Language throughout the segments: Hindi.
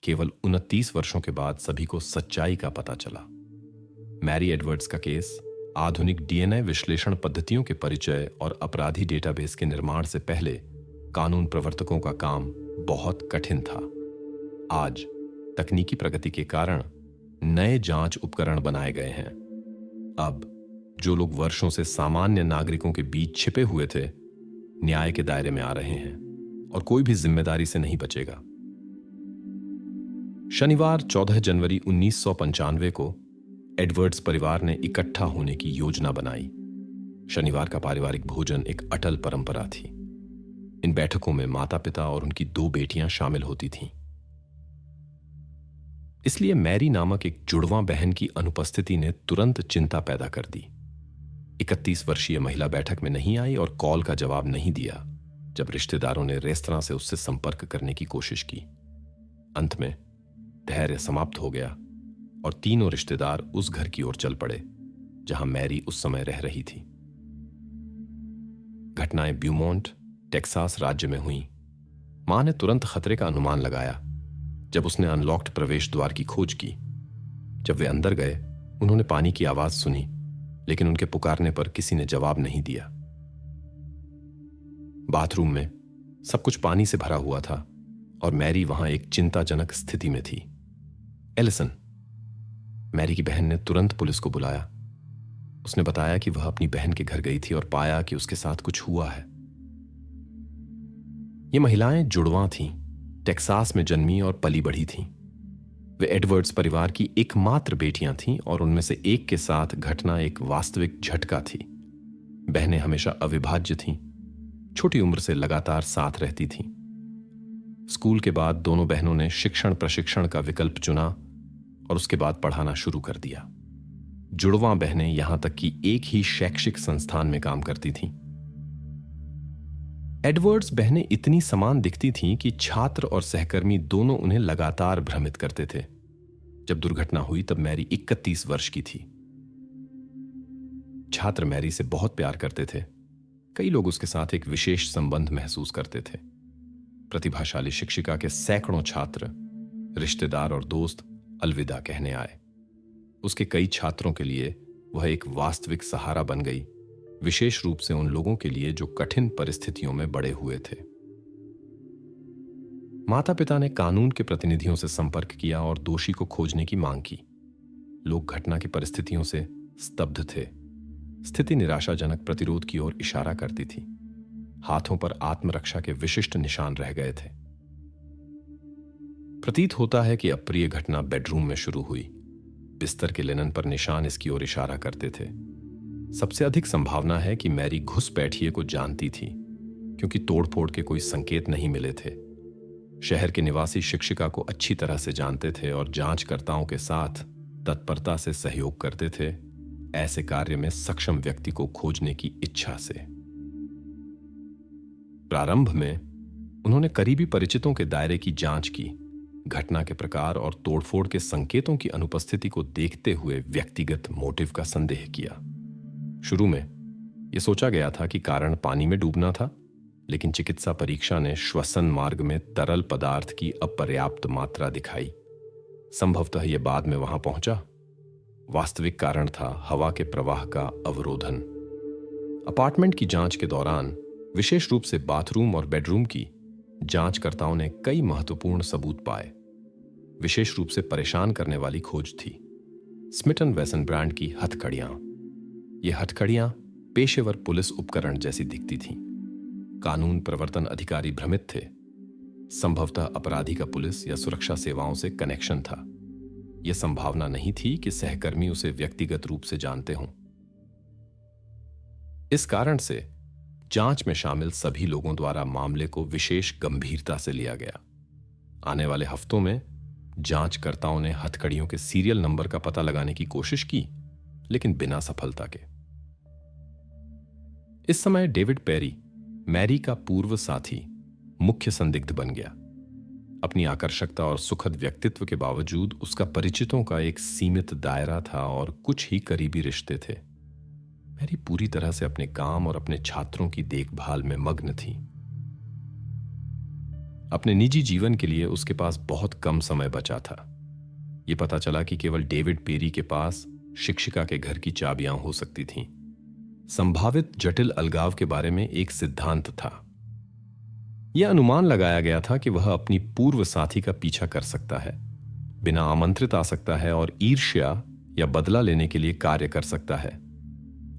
केवल 29 वर्षों के बाद सभी को सच्चाई का पता चला। मैरी एडवर्ड्स का केस आधुनिक डीएनए विश्लेषण पद्धतियों के परिचय और अपराधी डेटाबेस के निर्माण से पहले कानून प्रवर्तकों का काम बहुत कठिन था। आज तकनीकी प्रगति के कारण नए जांच उपकरण बनाए गए हैं। अब जो लोग वर्षों से सामान्य नागरिकों के बीच छिपे हुए थे, न्याय के दायरे में आ रहे हैं और कोई भी जिम्मेदारी से नहीं बचेगा। शनिवार 14 जनवरी 1995 को एडवर्ड्स परिवार ने इकट्ठा होने की योजना बनाई। शनिवार का पारिवारिक भोजन एक अटल परंपरा थी। इन बैठकों में माता-पिता और उनकी 2 बेटियां शामिल होती थीं। इसलिए मैरी नामक एक जुड़वां बहन की अनुपस्थिति ने तुरंत चिंता पैदा कर दी। 31 वर्षीय महिला बैठक में नहीं आई और कॉल का जवाब नहीं दिया जब रिश्तेदारों ने रेस्तरां से उससे संपर्क करने की कोशिश की। अंत में धैर्य समाप्त हो गया और तीनों रिश्तेदार उस घर की ओर चल पड़े जहां मैरी उस समय रह रही थी। घटनाएं ब्यूमोंट, टेक्सास राज्य में हुई। मां ने तुरंत खतरे का अनुमान लगाया जब उसने अनलॉक्ड प्रवेश द्वार की खोज की। जब वे अंदर गए, उन्होंने पानी की आवाज सुनी, लेकिन उनके पुकारने पर किसी ने जवाब नहीं दिया। बाथरूम में सब कुछ पानी से भरा हुआ था और मैरी वहां एक चिंताजनक स्थिति में थी। एलिसन, मैरी की बहन ने तुरंत पुलिस को बुलाया। उसने बताया कि वह अपनी बहन के घर गई थी और पाया कि उसके साथ कुछ हुआ है। ये महिलाएं जुड़वां थीं, टेक्सास में जन्मी और पली बढ़ी थीं। वे एडवर्ड्स परिवार की एकमात्र बेटियां थीं और उनमें से एक के साथ घटना एक वास्तविक झटका थी। बहनें हमेशा अविभाज्य थीं, छोटी उम्र से लगातार साथ रहती थीं। स्कूल के बाद दोनों बहनों ने शिक्षण प्रशिक्षण का विकल्प चुना और उसके बाद पढ़ाना शुरू कर दिया। जुड़वां बहनें यहां तक कि एक ही शैक्षिक संस्थान में काम करती थीं। एडवर्ड्स बहनें इतनी समान दिखती थीं कि छात्र और सहकर्मी दोनों उन्हें लगातार भ्रमित करते थे। जब दुर्घटना हुई तब मैरी 31 वर्ष की थी। छात्र मैरी से बहुत प्यार करते थे। कई लोग उसके साथ एक विशेष संबंध महसूस करते थे। प्रतिभाशाली शिक्षिका के सैकड़ों छात्र, रिश्तेदार और दोस्त अलविदा कहने आए। उसके कई छात्रों के लिए वह एक वास्तविक सहारा बन गई, विशेष रूप से उन लोगों के लिए जो कठिन परिस्थितियों में बड़े हुए थे। माता-पिता ने कानून के प्रतिनिधियों से संपर्क किया और दोषी को खोजने की मांग की। लोग घटना की परिस्थितियों से स्तब्ध थे। स्थिति निराशाजनक प्रतिरोध की ओर इशारा करती थी। हाथों पर आत्मरक्षा के विशिष्ट निशान रह गए थे। प्रतीत होता है कि अप्रिय घटना बेडरूम में शुरू हुई। बिस्तर के लिनन पर निशान इसकी ओर इशारा करते थे। सबसे अधिक संभावना है कि मैरी घुसपैठिए को जानती थी, क्योंकि तोड़फोड़ के कोई संकेत नहीं मिले थे। शहर के निवासी शिक्षिका को अच्छी तरह से जानते थे और जांचकर्ताओं के साथ तत्परता से सहयोग करते थे, ऐसे कार्य में सक्षम व्यक्ति को खोजने की इच्छा से। प्रारंभ में उन्होंने करीबी परिचितों के दायरे की जांच की। घटना के प्रकार और तोड़फोड़ के संकेतों की अनुपस्थिति को देखते हुए व्यक्तिगत मोटिव का संदेह किया। शुरू में यह सोचा गया था कि कारण पानी में डूबना था, लेकिन चिकित्सा परीक्षा ने श्वसन मार्ग में तरल पदार्थ की अपर्याप्त मात्रा दिखाई। संभवतः यह बाद में वहां पहुंचा। वास्तविक कारण था हवा के प्रवाह का अवरोधन। अपार्टमेंट की जांच के दौरान, विशेष रूप से बाथरूम और बेडरूम की, जांचकर्ताओं ने कई महत्वपूर्ण सबूत पाए। विशेष रूप से परेशान करने वाली खोज थी स्मिथ एंड वेसन ब्रांड की हथकड़ियां। ये हथकड़ियां पेशेवर पुलिस उपकरण जैसी दिखती थीं। कानून प्रवर्तन अधिकारी भ्रमित थे। संभवतः अपराधी का पुलिस या सुरक्षा सेवाओं से कनेक्शन था। यह संभावना नहीं थी कि सहकर्मी उसे व्यक्तिगत रूप से जानते हों। इस कारण से जांच में शामिल सभी लोगों द्वारा मामले को विशेष गंभीरता से लिया गया। आने वाले हफ्तों में जांचकर्ताओं ने हथकड़ियों के सीरियल नंबर का पता लगाने की कोशिश की, लेकिन बिना सफलता के। इस समय डेविड पेरी, मैरी का पूर्व साथी, मुख्य संदिग्ध बन गया। अपनी आकर्षकता और सुखद व्यक्तित्व के बावजूद उसका परिचितों का एक सीमित दायरा था और कुछ ही करीबी रिश्ते थे। मैरी पूरी तरह से अपने काम और अपने छात्रों की देखभाल में मग्न थी। अपने निजी जीवन के लिए उसके पास बहुत कम समय बचा था। यह पता चला कि केवल डेविड पेरी के पास शिक्षिका के घर की चाबियां हो सकती थीं। संभावित जटिल अलगाव के बारे में एक सिद्धांत था। यह अनुमान लगाया गया था कि वह अपनी पूर्व साथी का पीछा कर सकता है, बिना आमंत्रित आ सकता है और ईर्ष्या या बदला लेने के लिए कार्य कर सकता है।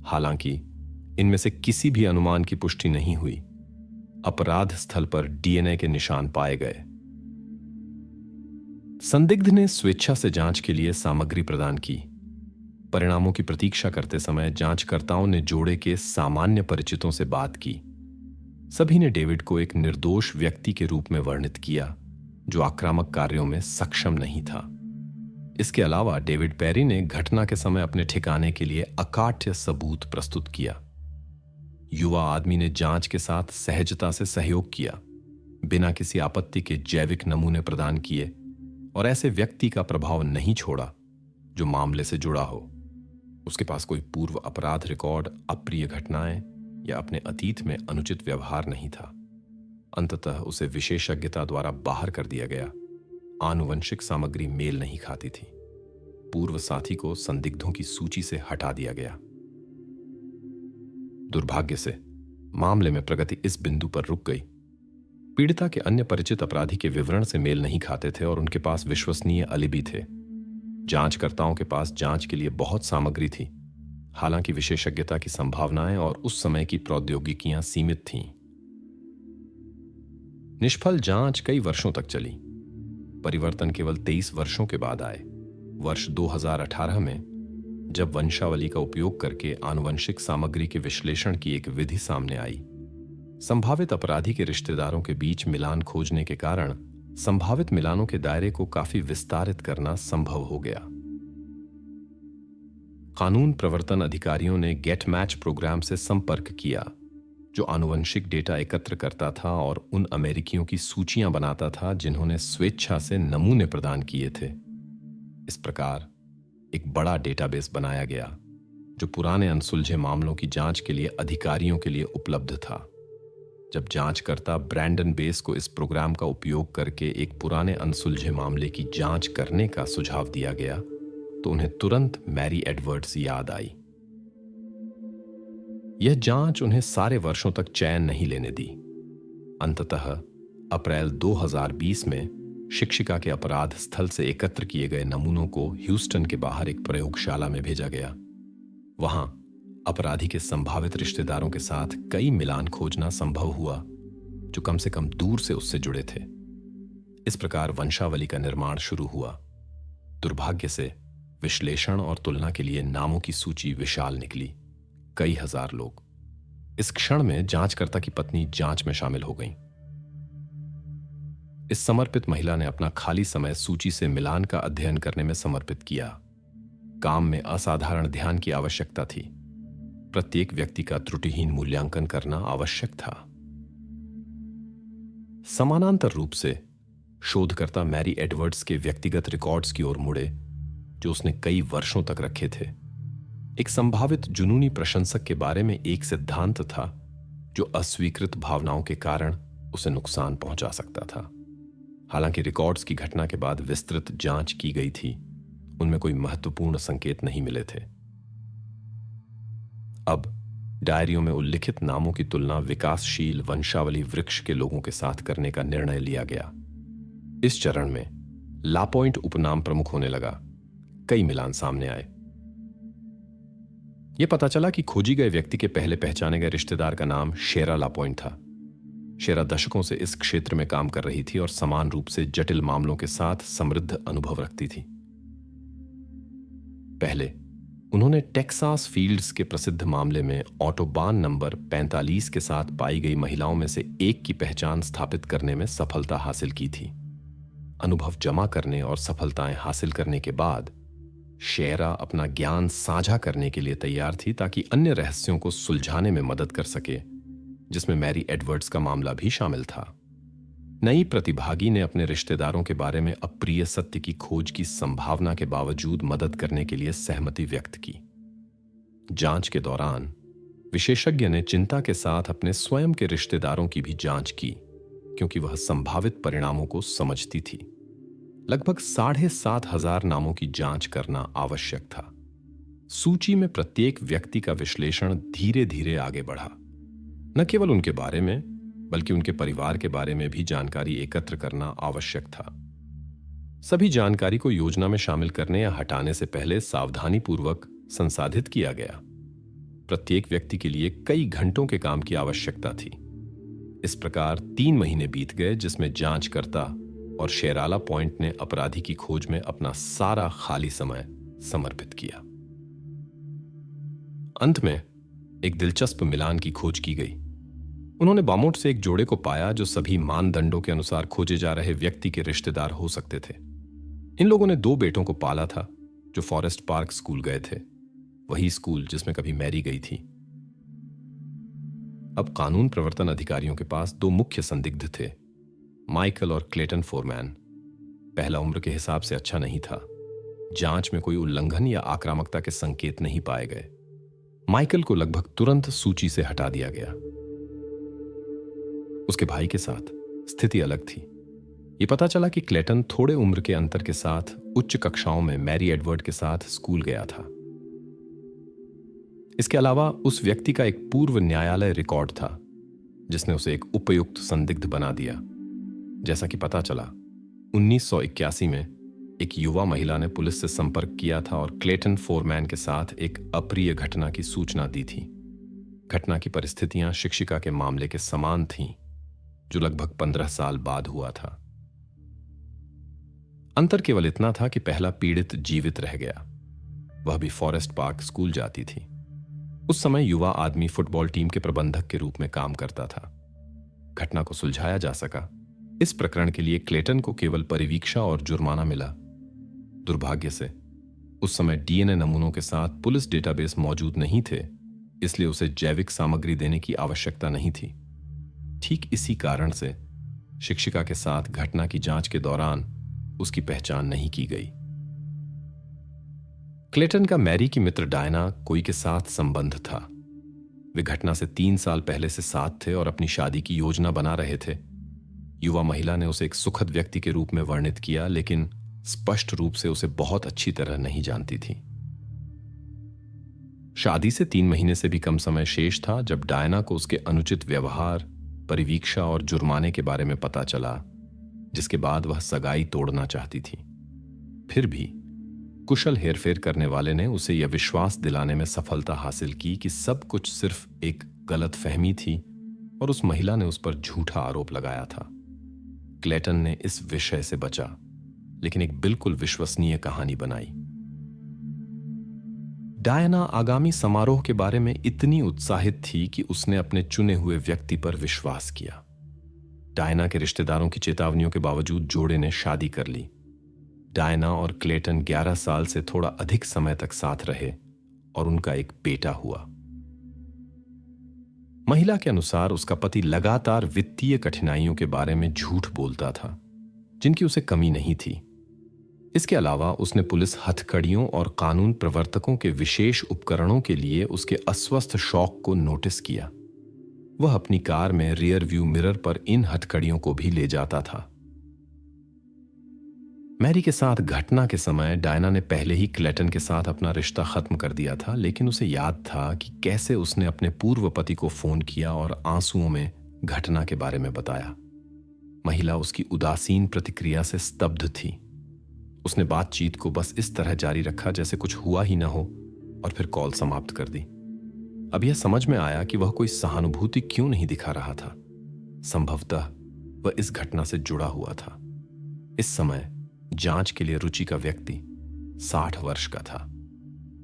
हालांकि इनमें से किसी भी अनुमान की पुष्टि नहीं हुई। अपराध स्थल पर डीएनए के निशान पाए गए। संदिग्ध ने स्वेच्छा से जांच के लिए सामग्री प्रदान की। परिणामों की प्रतीक्षा करते समय जांचकर्ताओं ने जोड़े के सामान्य परिचितों से बात की। सभी ने डेविड को एक निर्दोष व्यक्ति के रूप में वर्णित किया जो आक्रामक कार्यों में सक्षम नहीं था। इसके अलावा डेविड पेरी ने घटना के समय अपने ठिकाने के लिए अकाट्य सबूत प्रस्तुत किया। युवा आदमी ने जांच के साथ सहजता से सहयोग किया, बिना किसी आपत्ति के जैविक नमूने प्रदान किए और ऐसे व्यक्ति का प्रभाव नहीं छोड़ा जो मामले से जुड़ा हो। उसके पास कोई पूर्व अपराध रिकॉर्ड, अप्रिय घटनाएं या अपने अतीत में अनुचित व्यवहार नहीं था। अंततः उसे विशेषज्ञता द्वारा बाहर कर दिया गया। आनुवंशिक सामग्री मेल नहीं खाती थी। पूर्व साथी को संदिग्धों की सूची से हटा दिया गया। दुर्भाग्य से मामले में प्रगति इस बिंदु पर रुक गई। पीड़िता के अन्य परिचित अपराधी के विवरण से मेल नहीं खाते थे और उनके पास विश्वसनीय अलिबी थे। जांचकर्ताओं के पास जांच के लिए बहुत सामग्री थी, हालांकि विशेषज्ञता की संभावनाएं और उस समय की प्रौद्योगिकियां सीमित थीं। निष्फल जांच कई वर्षों तक चली। परिवर्तन केवल 23 वर्षों के बाद आए। वर्ष 2018 में जब वंशावली का उपयोग करके आनुवंशिक सामग्री के विश्लेषण की एक विधि सामने आई, संभावित अपराधी के रिश्तेदारों के बीच मिलान खोजने के कारण संभावित मिलानों के दायरे को काफी विस्तारित करना संभव हो गया। कानून प्रवर्तन अधिकारियों ने गेट मैच प्रोग्राम से संपर्क किया, जो आनुवंशिक डेटा एकत्र करता था और उन अमेरिकियों की सूचियां बनाता था जिन्होंने स्वेच्छा से नमूने प्रदान किए थे। इस प्रकार एक बड़ा डेटाबेस बनाया गया जो पुराने अनसुलझे मामलों की जांच के लिए अधिकारियों के लिए उपलब्ध था। जब जांचकर्ता ब्रैंडन बेस को इस प्रोग्राम का उपयोग करके एक पुराने अनसुलझे मामले की जांच करने का सुझाव दिया गया तो उन्हें तुरंत मैरी एडवर्ड्स याद आई। यह जांच उन्हें सारे वर्षों तक चैन नहीं लेने दी। अंततः अप्रैल 2020 में शिक्षिका के अपराध स्थल से एकत्र किए गए नमूनों को ह्यूस्टन के बाहर एक प्रयोगशाला में भेजा गया। वहां अपराधी के संभावित रिश्तेदारों के साथ कई मिलान खोजना संभव हुआ जो कम से कम दूर से उससे जुड़े थे। इस प्रकार वंशावली का निर्माण शुरू हुआ। दुर्भाग्य से विश्लेषण और तुलना के लिए नामों की सूची विशाल निकली, कई हजार लोग। इस क्षण में जांचकर्ता की पत्नी जांच में शामिल हो गई। इस समर्पित महिला ने अपना खाली समय सूची से मिलान का अध्ययन करने में समर्पित किया। काम में असाधारण ध्यान की आवश्यकता थी। प्रत्येक व्यक्ति का त्रुटिहीन मूल्यांकन करना आवश्यक था। समानांतर रूप से शोधकर्ता मैरी एडवर्ड्स के व्यक्तिगत रिकॉर्ड्स की ओर मुड़े जो उसने कई वर्षों तक रखे थे। एक संभावित जुनूनी प्रशंसक के बारे में एक सिद्धांत था जो अस्वीकृत भावनाओं के कारण उसे नुकसान पहुंचा सकता था। हालांकि रिकॉर्ड्स की घटना के बाद विस्तृत जांच की गई थी, उनमें कोई महत्वपूर्ण संकेत नहीं मिले थे। अब डायरियों में उल्लिखित नामों की तुलना विकासशील वंशावली वृक्ष के लोगों के साथ करने का निर्णय लिया गया। इस चरण में लापॉइंट उपनाम प्रमुख होने लगा। कई मिलान सामने आए। यह पता चला कि खोजी गए व्यक्ति के पहले पहचाने गए रिश्तेदार का नाम शेरा लापॉइंट था। शेरा दशकों से इस क्षेत्र में काम कर रही थी और समान रूप से जटिल मामलों के साथ समृद्ध अनुभव रखती थी। पहले उन्होंने टेक्सास फील्ड्स के प्रसिद्ध मामले में ऑटोबान नंबर 45 के साथ पाई गई महिलाओं में से एक की पहचान स्थापित करने में सफलता हासिल की थी। अनुभव जमा करने और सफलताएं हासिल करने के बाद शेरा अपना ज्ञान साझा करने के लिए तैयार थी ताकि अन्य रहस्यों को सुलझाने में मदद कर सके, जिसमें मैरी एडवर्ड्स का मामला भी शामिल था। नई प्रतिभागी ने अपने रिश्तेदारों के बारे में अप्रिय सत्य की खोज की संभावना के बावजूद मदद करने के लिए सहमति व्यक्त की। जांच के दौरान विशेषज्ञ ने चिंता के साथ अपने स्वयं के रिश्तेदारों की भी जांच की। क्योंकि वह संभावित परिणामों को समझती थी। लगभग 7,500 नामों की जांच करना आवश्यक था। सूची में प्रत्येक व्यक्ति का विश्लेषण धीरे धीरे आगे बढ़ा। न केवल उनके बारे में बल्कि उनके परिवार के बारे में भी जानकारी एकत्र करना आवश्यक था। सभी जानकारी को योजना में शामिल करने या हटाने से पहले सावधानीपूर्वक संसाधित किया गया। प्रत्येक व्यक्ति के लिए कई घंटों के काम की आवश्यकता थी। इस प्रकार 3 महीने बीत गए, जिसमें जांचकर्ता और शेराला पॉइंट ने अपराधी की खोज में अपना सारा खाली समय समर्पित किया। अंत में एक दिलचस्प मिलान की खोज की गई। उन्होंने बामोट से एक जोड़े को पाया जो सभी मानदंडों के अनुसार खोजे जा रहे व्यक्ति के रिश्तेदार हो सकते थे। इन लोगों ने 2 बेटों को पाला था जो फॉरेस्ट पार्क स्कूल गए थे, वही स्कूल जिसमें कभी मैरी गई थी। अब कानून प्रवर्तन अधिकारियों के पास 2 मुख्य संदिग्ध थे, माइकल और क्लेटन फोरमैन। पहला उम्र के हिसाब से अच्छा नहीं था। जांच में कोई उल्लंघन या आक्रामकता के संकेत नहीं पाए गए। माइकल को लगभग तुरंत सूची से हटा दिया गया। उसके भाई के साथ स्थिति अलग थी। यह पता चला कि क्लेटन थोड़े उम्र के अंतर के साथ उच्च कक्षाओं में मैरी एडवर्ड के साथ स्कूल गया था। इसके अलावा उस व्यक्ति का एक पूर्व न्यायालय रिकॉर्ड था जिसने उसे एक उपयुक्त संदिग्ध बना दिया। जैसा कि पता चला, 1981 में एक युवा महिला ने पुलिस से संपर्क किया था और क्लेटन फोरमैन के साथ एक अप्रिय घटना की सूचना दी थी। घटना की परिस्थितियां शिक्षिका के मामले के समान थीं, जो लगभग 15 साल बाद हुआ था। अंतर केवल इतना था कि पहला पीड़ित जीवित रह गया। वह भी फॉरेस्ट पार्क स्कूल जाती थी। उस समय युवा आदमी फुटबॉल टीम के प्रबंधक के रूप में काम करता था। घटना को सुलझाया जा सका। इस प्रकरण के लिए क्लेटन को केवल परिवीक्षा और जुर्माना मिला। दुर्भाग्य से उस समय डीएनए नमूनों के साथ पुलिस डेटाबेस मौजूद नहीं थे, इसलिए उसे जैविक सामग्री देने की आवश्यकता नहीं थी। ठीक इसी कारण से शिक्षिका के साथ घटना की जांच के दौरान उसकी पहचान नहीं की गई। क्लेटन का मैरी की मित्र डायना कोई के साथ संबंध था। वे घटना से 3 साल पहले से साथ थे और अपनी शादी की योजना बना रहे थे। युवा महिला ने उसे एक सुखद व्यक्ति के रूप में वर्णित किया, लेकिन स्पष्ट रूप से उसे बहुत अच्छी तरह नहीं जानती थी। शादी से 3 महीने से भी कम समय शेष था जब डायना को उसके अनुचित व्यवहार, परिवीक्षा और जुर्माने के बारे में पता चला, जिसके बाद वह सगाई तोड़ना चाहती थी। फिर भी कुशल हेरफेर करने वाले ने उसे यह विश्वास दिलाने में सफलता हासिल की कि सब कुछ सिर्फ एक गलतफहमी थी और उस महिला ने उस पर झूठा आरोप लगाया था। क्लेटन ने इस विषय से बचा, लेकिन एक बिल्कुल विश्वसनीय कहानी बनाई। डायना आगामी समारोह के बारे में इतनी उत्साहित थी कि उसने अपने चुने हुए व्यक्ति पर विश्वास किया। डायना के रिश्तेदारों की चेतावनियों के बावजूद जोड़े ने शादी कर ली। डायना और क्लेटन 11 साल से थोड़ा अधिक समय तक साथ रहे और उनका एक बेटा हुआ। महिला के अनुसार उसका पति लगातार वित्तीय कठिनाइयों के बारे में झूठ बोलता था, जिनकी उसे कमी नहीं थी। इसके अलावा उसने पुलिस हथकड़ियों और कानून प्रवर्तकों के विशेष उपकरणों के लिए उसके अस्वस्थ शौक को नोटिस किया। वह अपनी कार में रियर व्यू मिरर पर इन हथकड़ियों को भी ले जाता था। मैरी के साथ घटना के समय डायना ने पहले ही क्लेटन के साथ अपना रिश्ता खत्म कर दिया था, लेकिन उसे याद था कि कैसे उसने अपने पूर्व पति को फोन किया और आंसुओं में घटना के बारे में बताया। महिला उसकी उदासीन प्रतिक्रिया से स्तब्ध थी। उसने बातचीत को बस इस तरह जारी रखा जैसे कुछ हुआ ही ना हो और फिर कॉल समाप्त कर दी। अब यह समझ में आया कि वह कोई सहानुभूति क्यों नहीं दिखा रहा था। संभवतः वह इस घटना से जुड़ा हुआ था। इस समय जांच के लिए रुचि का व्यक्ति 60 वर्ष का था।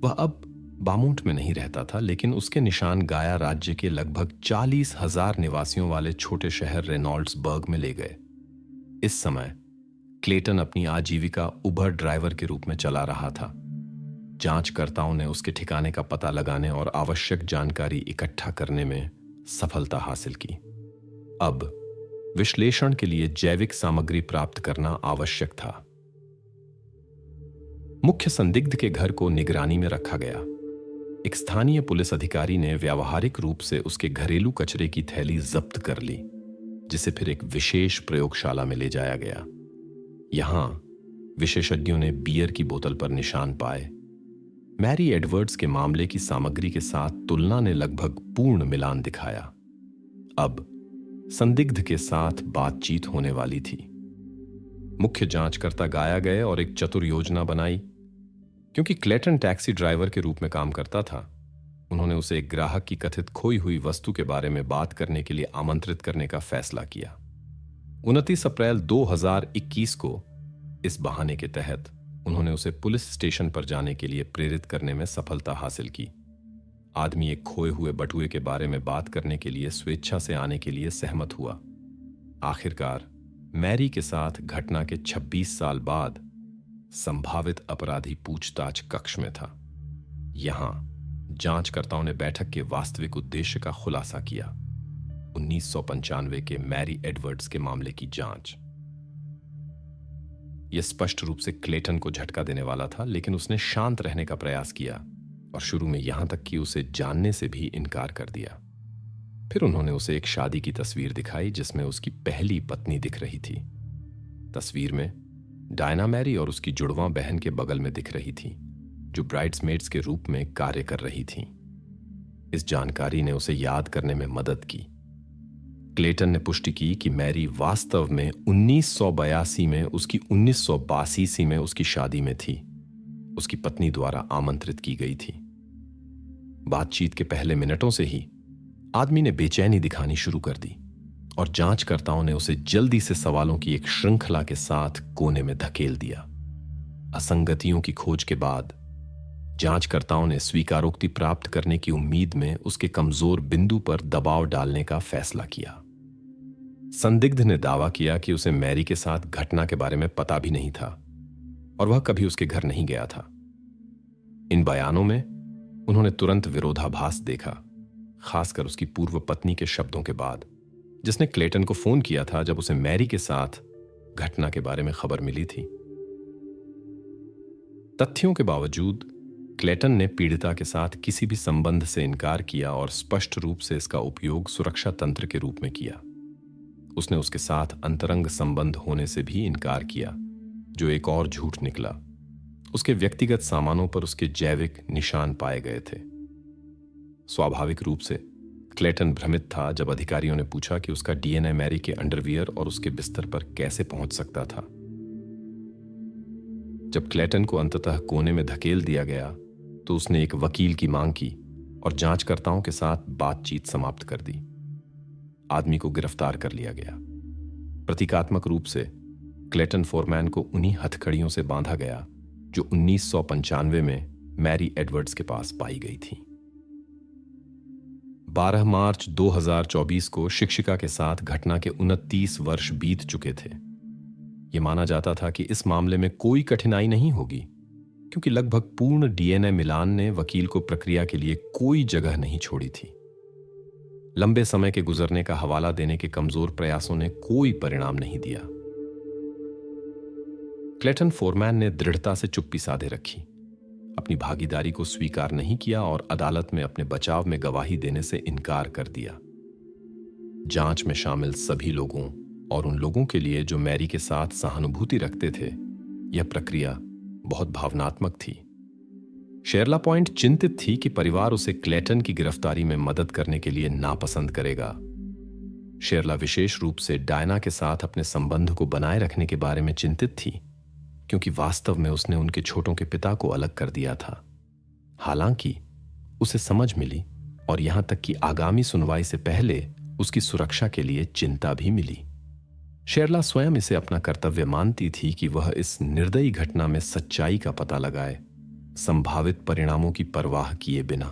वह अब बामूट में नहीं रहता था, लेकिन उसके निशान गाया राज्य के लगभग 40,000 निवासियों वाले छोटे शहर रेनॉल्ड्सबर्ग में ले गए। इस समय क्लेटन अपनी आजीविका उबर ड्राइवर के रूप में चला रहा था। जांचकर्ताओं ने उसके ठिकाने का पता लगाने और आवश्यक जानकारी इकट्ठा करने में सफलता हासिल की। अब विश्लेषण के लिए जैविक सामग्री प्राप्त करना आवश्यक था। मुख्य संदिग्ध के घर को निगरानी में रखा गया। एक स्थानीय पुलिस अधिकारी ने व्यावहारिक रूप से उसके घरेलू कचरे की थैली जब्त कर ली जिसे फिर एक विशेष प्रयोगशाला में ले जाया गया। यहां विशेषज्ञों ने बियर की बोतल पर निशान पाए। मैरी एडवर्ड्स के मामले की सामग्री के साथ तुलना ने लगभग पूर्ण मिलान दिखाया। अब संदिग्ध के साथ बातचीत होने वाली थी। मुख्य जांचकर्ता गाया गए और एक चतुर योजना बनाई। क्योंकि क्लेटन टैक्सी ड्राइवर के रूप में काम करता था, उन्होंने उसे एक ग्राहक की कथित खोई हुई वस्तु के बारे में बात करने के लिए आमंत्रित करने का फैसला किया। 29 अप्रैल 2021 को इस बहाने के तहत उन्होंने उसे पुलिस स्टेशन पर जाने के लिए प्रेरित करने में सफलता हासिल की। आदमी एक खोए हुए बटुए के बारे में बात करने के लिए स्वेच्छा से आने के लिए सहमत हुआ। आखिरकार मैरी के साथ घटना के 26 साल बाद संभावित अपराधी पूछताछ कक्ष में था। यहां जांचकर्ताओं ने बैठक के वास्तविक उद्देश्य का खुलासा किया। 1995 के मैरी एडवर्ड्स के मामले की जांच। यह स्पष्ट रूप से क्लेटन को झटका देने वाला था, लेकिन उसने शांत रहने का प्रयास किया और शुरू में यहां तक कि उसे जानने से भी इनकार कर दिया। फिर उन्होंने उसे एक शादी की तस्वीर दिखाई जिसमें उसकी पहली पत्नी दिख रही थी। तस्वीर में डायना मैरी और उसकी जुड़वां बहन के बगल में दिख रही थी, जो ब्राइड्समेड्स के रूप में कार्य कर रही थीं। इस जानकारी ने उसे याद करने में मदद की। क्लेटन ने पुष्टि की कि मैरी वास्तव में 1982 में उसकी 1982 में उसकी शादी में थी। उसकी पत्नी द्वारा आमंत्रित की गई थी। बातचीत के पहले मिनटों से ही आदमी ने बेचैनी दिखानी शुरू कर दी और जांचकर्ताओं ने उसे जल्दी से सवालों की एक श्रृंखला के साथ कोने में धकेल दिया। असंगतियों की खोज के बाद जांचकर्ताओं ने स्वीकारोक्ति प्राप्त करने की उम्मीद में उसके कमजोर बिंदु पर दबाव डालने का फैसला किया। संदिग्ध ने दावा किया कि उसे मैरी के साथ घटना के बारे में पता भी नहीं था और वह कभी उसके घर नहीं गया था। इन बयानों में उन्होंने तुरंत विरोधाभास देखा, खासकर उसकी पूर्व पत्नी के शब्दों के बाद, जिसने क्लेटन को फोन किया था जब उसे मैरी के साथ घटना के बारे में खबर मिली थी। तथ्यों के बावजूद क्लेटन ने पीड़िता के साथ किसी भी संबंध से इनकार किया और स्पष्ट रूप से इसका उपयोग सुरक्षा तंत्र के रूप में किया। उसने उसके साथ अंतरंग संबंध होने से भी इनकार किया, जो एक और झूठ निकला। उसके व्यक्तिगत सामानों पर उसके जैविक निशान पाए गए थे। स्वाभाविक रूप से क्लेटन भ्रमित था जब अधिकारियों ने पूछा कि उसका डीएनए मैरी के अंडरवियर और उसके बिस्तर पर कैसे पहुंच सकता था। जब क्लेटन को अंततः कोने में धकेल दिया गया तो उसने एक वकील की मांग की और जांचकर्ताओं के साथ बातचीत समाप्त कर दी। आदमी को गिरफ्तार कर लिया गया। प्रतीकात्मक रूप से क्लेटन फोरमैन को उन्हीं हथकड़ियों से बांधा गया जो 1995 में मैरी एडवर्ड्स के पास पाई गई थी। 12 मार्च 2024 को शिक्षिका के साथ घटना के 29 वर्ष बीत चुके थे। यह माना जाता था कि इस मामले में कोई कठिनाई नहीं होगी, क्योंकि लगभग पूर्ण डीएनए मिलान ने वकील को प्रक्रिया के लिए कोई जगह नहीं छोड़ी थी। लंबे समय के गुजरने का हवाला देने के कमजोर प्रयासों ने कोई परिणाम नहीं दिया। क्लेटन फोरमैन ने दृढ़ता से चुप्पी साधे रखी, अपनी भागीदारी को स्वीकार नहीं किया और अदालत में अपने बचाव में गवाही देने से इनकार कर दिया। जांच में शामिल सभी लोगों और उन लोगों के लिए जो मैरी के साथ सहानुभूति रखते थे, यह प्रक्रिया बहुत भावनात्मक थी। शेरला पॉइंट चिंतित थी कि परिवार उसे क्लेटन की गिरफ्तारी में मदद करने के लिए नापसंद करेगा। शेरला विशेष रूप से डायना के साथ अपने संबंध को बनाए रखने के बारे में चिंतित थी, क्योंकि वास्तव में उसने उनके छोटों के पिता को अलग कर दिया था। हालांकि उसे समझ मिली और यहां तक कि आगामी सुनवाई से पहले उसकी सुरक्षा के लिए चिंता भी मिली। शेरला स्वयं इसे अपना कर्तव्य मानती थी कि वह इस निर्दयी घटना में सच्चाई का पता लगाए, संभावित परिणामों की परवाह किए बिना।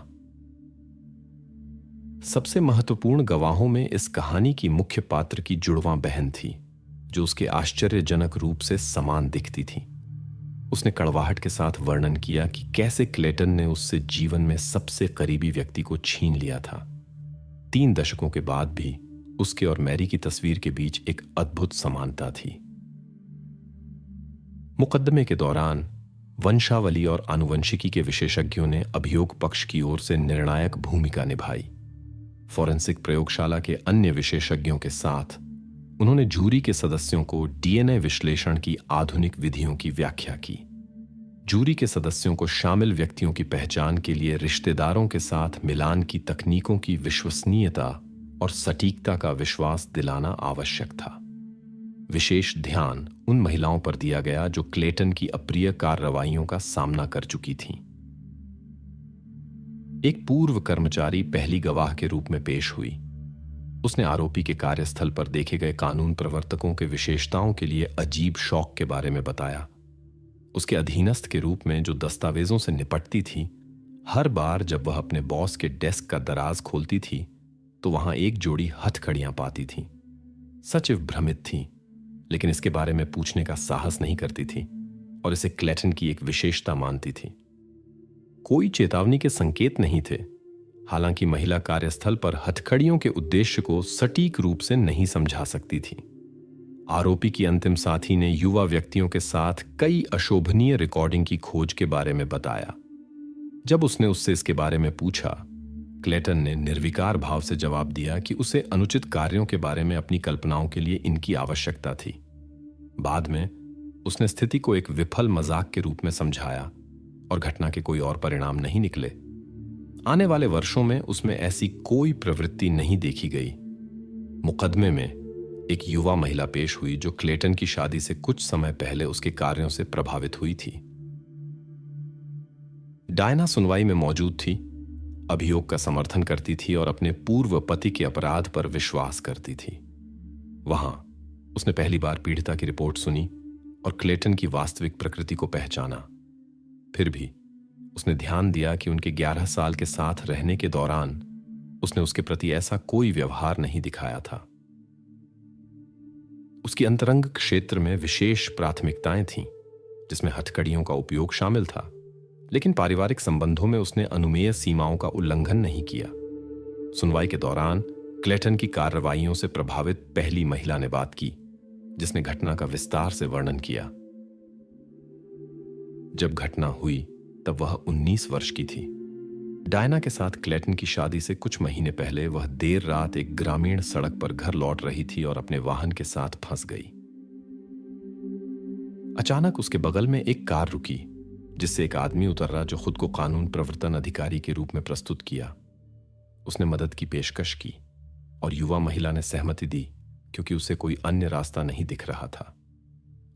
सबसे महत्वपूर्ण गवाहों में इस कहानी की मुख्य पात्र की जुड़वां बहन थी, जो उसके आश्चर्यजनक रूप से समान दिखती थी। उसने कड़वाहट के साथ वर्णन किया कि कैसे क्लेटन ने उससे जीवन में सबसे करीबी व्यक्ति को छीन लिया था। 3 दशकों के बाद भी उसके और मैरी की तस्वीर के बीच एक अद्भुत समानता थी। मुकदमे के दौरान वंशावली और आनुवंशिकी के विशेषज्ञों ने अभियोग पक्ष की ओर से निर्णायक भूमिका निभाई। फॉरेंसिक प्रयोगशाला के अन्य विशेषज्ञों के साथ उन्होंने जूरी के सदस्यों को डीएनए विश्लेषण की आधुनिक विधियों की व्याख्या की। जूरी के सदस्यों को शामिल व्यक्तियों की पहचान के लिए रिश्तेदारों के साथ मिलान की तकनीकों की विश्वसनीयता और सटीकता का विश्वास दिलाना आवश्यक था। विशेष ध्यान उन महिलाओं पर दिया गया जो क्लेटन की अप्रिय कार्रवाइयों का सामना कर चुकी थीं। एक पूर्व कर्मचारी पहली गवाह के रूप में पेश हुई। उसने आरोपी के कार्यस्थल पर देखे गए कानून प्रवर्तकों के विशेषताओं के लिए अजीब शौक के बारे में बताया। उसके अधीनस्थ के रूप में जो दस्तावेजों से निपटती थी, हर बार जब वह अपने बॉस के डेस्क का दराज खोलती थी तो वहां एक जोड़ी हथकड़ियां पाती थी। सचिव भ्रमित थी, लेकिन इसके बारे में पूछने का साहस नहीं करती थी और इसे क्लेटन की एक विशेषता मानती थी। कोई चेतावनी के संकेत नहीं थे। हालांकि महिला कार्यस्थल पर हथकड़ियों के उद्देश्य को सटीक रूप से नहीं समझा सकती थी। आरोपी की अंतिम साथी ने युवा व्यक्तियों के साथ कई अशोभनीय रिकॉर्डिंग की खोज के बारे में बताया। जब उसने उससे इसके बारे में पूछा, क्लेटन ने निर्विकार भाव से जवाब दिया कि उसे अनुचित कार्यों के बारे में अपनी कल्पनाओं के लिए इनकी आवश्यकता थी। बाद में उसने स्थिति को एक विफल मजाक के रूप में समझाया और घटना के कोई और परिणाम नहीं निकले। आने वाले वर्षों में उसमें ऐसी कोई प्रवृत्ति नहीं देखी गई। मुकदमे में एक युवा महिला पेश हुई जो क्लेटन की शादी से कुछ समय पहले उसके कार्यों से प्रभावित हुई थी। डायना सुनवाई में मौजूद थी, अभियोग का समर्थन करती थी और अपने पूर्व पति के अपराध पर विश्वास करती थी। वहां उसने पहली बार पीड़िता की रिपोर्ट सुनी और क्लेटन की वास्तविक प्रकृति को पहचाना। फिर भी उसने ध्यान दिया कि उनके 11 साल के साथ रहने के दौरान उसने उसके प्रति ऐसा कोई व्यवहार नहीं दिखाया था। उसकी अंतरंग क्षेत्र में विशेष प्राथमिकताएं थीं, जिसमें हथकड़ियों का उपयोग शामिल था, लेकिन पारिवारिक संबंधों में उसने अनुमेय सीमाओं का उल्लंघन नहीं किया। सुनवाई के दौरान क्लेटन की कार्रवाइयों से प्रभावित पहली महिला ने बात की, जिसने घटना का विस्तार से वर्णन किया। जब घटना हुई तब वह 19 वर्ष की थी। डायना के साथ क्लेटन की शादी से कुछ महीने पहले वह देर रात एक ग्रामीण सड़क पर घर लौट रही थी और अपने वाहन के साथ फंस गई। अचानक उसके बगल में एक कार रुकी, जिससे एक आदमी उतरा जो खुद को कानून प्रवर्तन अधिकारी के रूप में प्रस्तुत किया। उसने मदद की पेशकश की और युवा महिला ने सहमति दी, क्योंकि उसे कोई अन्य रास्ता नहीं दिख रहा था।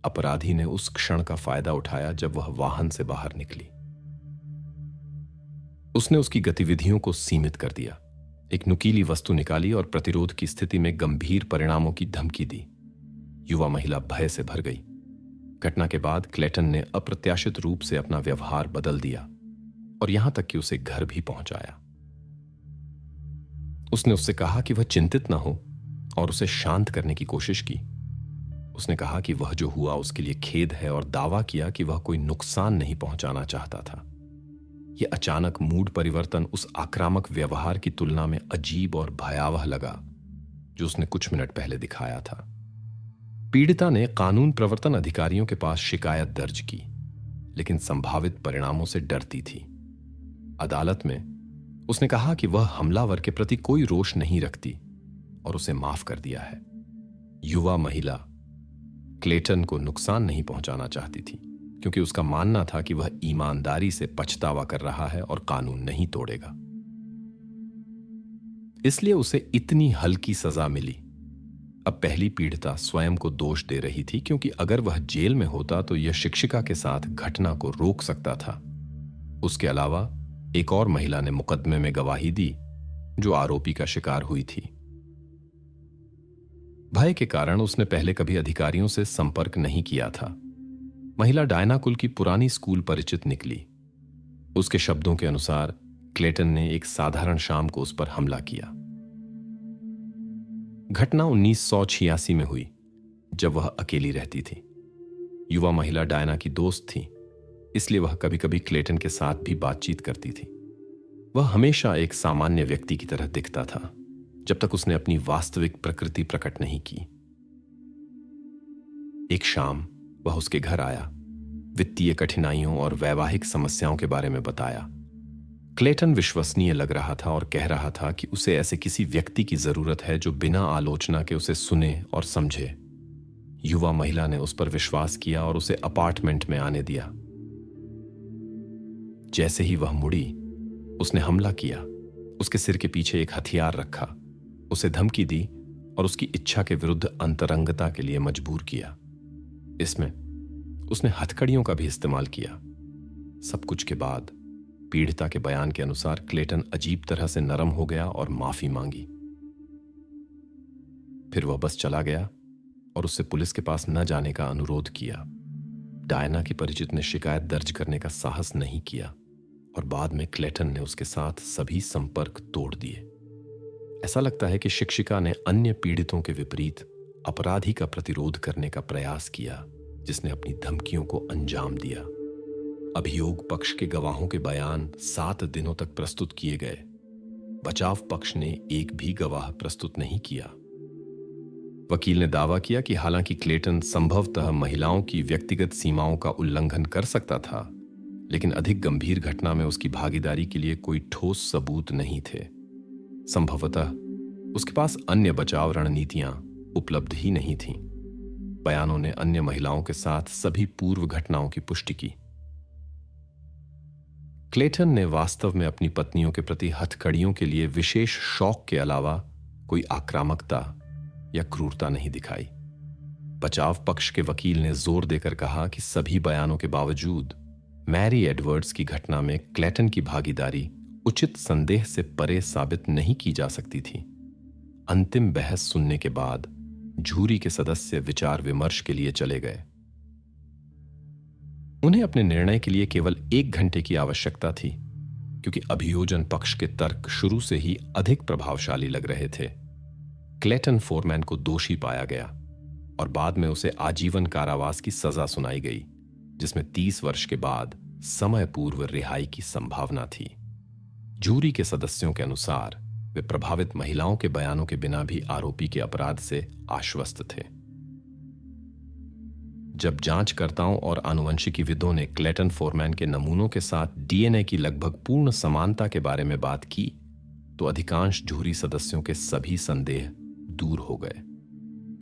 अपराधी ने उस क्षण का फायदा उठाया जब वह वाहन से बाहर निकली। उसने उसकी गतिविधियों को सीमित कर दिया, एक नुकीली वस्तु निकाली और प्रतिरोध की स्थिति में गंभीर परिणामों की धमकी दी। युवा महिला भय से भर गई। घटना के बाद क्लेटन ने अप्रत्याशित रूप से अपना व्यवहार बदल दिया और यहां तक कि उसे घर भी पहुंचाया। उसने उससे कहा कि वह चिंतित न हो और उसे शांत करने की कोशिश की। उसने कहा कि वह जो हुआ उसके लिए खेद है और दावा किया कि वह कोई नुकसान नहीं पहुंचाना चाहता था। यह अचानक मूड परिवर्तन उस आक्रामक व्यवहार की तुलना में अजीब और भयावह लगा जो उसने कुछ मिनट पहले दिखाया था। पीड़िता ने कानून प्रवर्तन अधिकारियों के पास शिकायत दर्ज की, लेकिन संभावित परिणामों से डरती थी। अदालत में उसने कहा कि वह हमलावर के प्रति कोई रोष नहीं रखती और उसे माफ कर दिया है। युवा महिला क्लेटन को नुकसान नहीं पहुंचाना चाहती थी, क्योंकि उसका मानना था कि वह ईमानदारी से पछतावा कर रहा है और कानून नहीं तोड़ेगा। इसलिए उसे इतनी हल्की सजा मिली। अब पहली पीड़िता स्वयं को दोष दे रही थी, क्योंकि अगर वह जेल में होता तो यह शिक्षिका के साथ घटना को रोक सकता था। उसके अलावा एक और महिला ने मुकदमे में गवाही दी जो आरोपी का शिकार हुई थी। भय के कारण उसने पहले कभी अधिकारियों से संपर्क नहीं किया था। महिला डायना कुल की पुरानी स्कूल परिचित निकली। उसके शब्दों के अनुसार क्लेटन ने एक साधारण शाम को उस पर हमला किया। घटना 1986 में हुई, जब वह अकेली रहती थी। युवा महिला डायना की दोस्त थी, इसलिए वह कभी कभी क्लेटन के साथ भी बातचीत करती थी। वह हमेशा एक सामान्य व्यक्ति की तरह दिखता था, जब तक उसने अपनी वास्तविक प्रकृति प्रकट नहीं की। एक शाम वह उसके घर आया, वित्तीय कठिनाइयों और वैवाहिक समस्याओं के बारे में बताया। क्लेटन विश्वसनीय लग रहा था और कह रहा था कि उसे ऐसे किसी व्यक्ति की जरूरत है जो बिना आलोचना के उसे सुने और समझे। युवा महिला ने उस पर विश्वास किया और उसे अपार्टमेंट में आने दिया। जैसे ही वह मुड़ी, उसने हमला किया, उसके सिर के पीछे एक हथियार रखा, उसे धमकी दी और उसकी इच्छा के विरुद्ध अंतरंगता के लिए मजबूर किया। इसमें उसने हथकड़ियों का भी इस्तेमाल किया। सब कुछ के बाद पीड़िता के बयान के अनुसार क्लेटन अजीब तरह से नरम हो गया और माफी मांगी। फिर वह बस चला गया और उससे पुलिस के पास न जाने का अनुरोध किया। डायना की परिचित ने शिकायत दर्ज करने का साहस नहीं किया और बाद में क्लेटन ने उसके साथ सभी संपर्क तोड़ दिए। ऐसा लगता है कि शिक्षिका ने अन्य पीड़ितों के विपरीत अपराधी का प्रतिरोध करने का प्रयास किया, जिसने अपनी धमकियों को अंजाम दिया। अभियोग पक्ष के गवाहों के बयान 7 दिनों तक प्रस्तुत किए गए। बचाव पक्ष ने एक भी गवाह प्रस्तुत नहीं किया। वकील ने दावा किया कि हालांकि क्लेटन संभवतः महिलाओं की व्यक्तिगत सीमाओं का उल्लंघन कर सकता था, लेकिन अधिक गंभीर घटना में उसकी भागीदारी के लिए कोई ठोस सबूत नहीं थे। संभवतः उसके पास अन्य बचाव रणनीतियां उपलब्ध ही नहीं थीं। बयानों ने अन्य महिलाओं के साथ सभी पूर्व घटनाओं की पुष्टि की। क्लेटन ने वास्तव में अपनी पत्नियों के प्रति हथकड़ियों के लिए विशेष शौक के अलावा कोई आक्रामकता या क्रूरता नहीं दिखाई। बचाव पक्ष के वकील ने जोर देकर कहा कि सभी बयानों के बावजूद मैरी एडवर्ड्स की घटना में क्लेटन की भागीदारी उचित संदेह से परे साबित नहीं की जा सकती थी। अंतिम बहस सुनने के बाद जूरी के सदस्य विचार विमर्श के लिए चले गए। उन्हें अपने निर्णय के लिए केवल 1 घंटे की आवश्यकता थी, क्योंकि अभियोजन पक्ष के तर्क शुरू से ही अधिक प्रभावशाली लग रहे थे। क्लेटन फोरमैन को दोषी पाया गया और बाद में उसे आजीवन कारावास की सजा सुनाई गई, जिसमें 30 वर्ष के बाद समय पूर्व रिहाई की संभावना थी। जूरी के सदस्यों के अनुसार वे प्रभावित महिलाओं के बयानों के बिना भी आरोपी के अपराध से आश्वस्त थे। जब जांचकर्ताओं और आनुवंशिकीविदों ने क्लेटन फोरमैन के नमूनों के साथ डीएनए की लगभग पूर्ण समानता के बारे में बात की, तो अधिकांश जूरी सदस्यों के सभी संदेह दूर हो गए।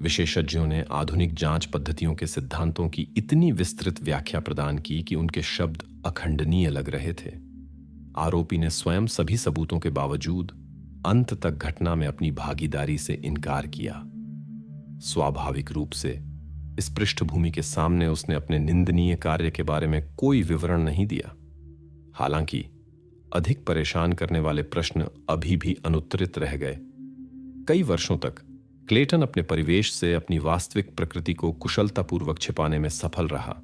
विशेषज्ञों ने आधुनिक जांच पद्धतियों के सिद्धांतों की इतनी विस्तृत व्याख्या प्रदान की कि उनके शब्द अखंडनीय लग रहे थे। आरोपी ने स्वयं सभी सबूतों के बावजूद अंत तक घटना में अपनी भागीदारी से इनकार किया। स्वाभाविक रूप से इस पृष्ठभूमि के सामने उसने अपने निंदनीय कार्य के बारे में कोई विवरण नहीं दिया। हालांकि अधिक परेशान करने वाले प्रश्न अभी भी अनुत्तरित रह गए। कई वर्षों तक क्लेटन अपने परिवेश से अपनी वास्तविक प्रकृति को कुशलतापूर्वक छिपाने में सफल रहा,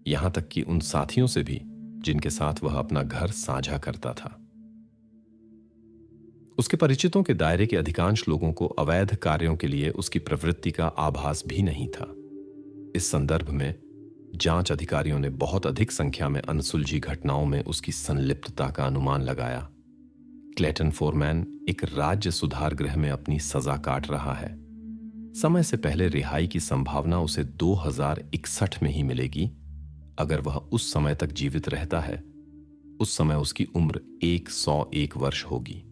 यहां तक कि उन साथियों से भी जिनके साथ वह अपना घर साझा करता था। उसके परिचितों के दायरे के अधिकांश लोगों को अवैध कार्यों के लिए उसकी प्रवृत्ति का आभास भी नहीं था। इस संदर्भ में जांच अधिकारियों ने बहुत अधिक संख्या में अनसुलझी घटनाओं में उसकी संलिप्तता का अनुमान लगाया। क्लेटन फोरमैन एक राज्य सुधार गृह में अपनी सजा काट रहा है। समय से पहले रिहाई की संभावना उसे 2061 में ही मिलेगी। अगर वह उस समय तक जीवित रहता है, उस समय उसकी उम्र 101 वर्ष होगी।